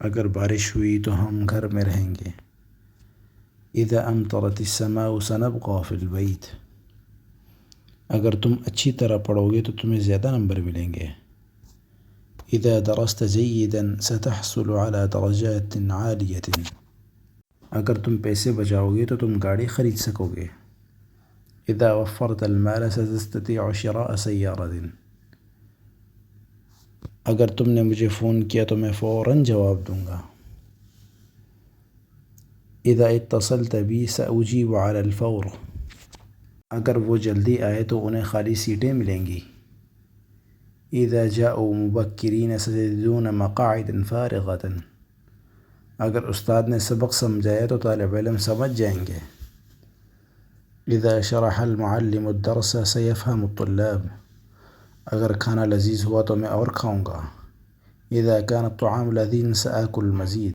اگر بارش ہوئی تو ہم گھر میں رہیں گے. اذا امطرت السماء سنبقى في البيت. اگر تم اچھی طرح پڑھو گے تو تمہیں زیادہ نمبر ملیں گے. اذا درست جيدا ستحصل على درجات عالية. اگر تم پیسے بچاؤ گے تو تم گاڑی خرید سکو گے. اذا وفرت المال ستستطيع شراء سيارة. اگر تم نے مجھے فون کیا تو میں فوراً جواب دوں گا. اذا اتصلت بي سأجيب على الفور. اگر وہ جلدی آئے تو انہیں خالی سیٹیں ملیں گی. اذا جاءوا مبكرين سيجدون مقاعد فارغة. اگر استاد نے سبق سمجھایا تو طالب علم سمجھ جائیں گے. اذا شرح المعلم الدرس سيفهم الطلاب. اگر کھانا لذیذ ہوا تو میں اور کھاؤں گا. اذا كان الطعام لذيذا سآكل المزيد.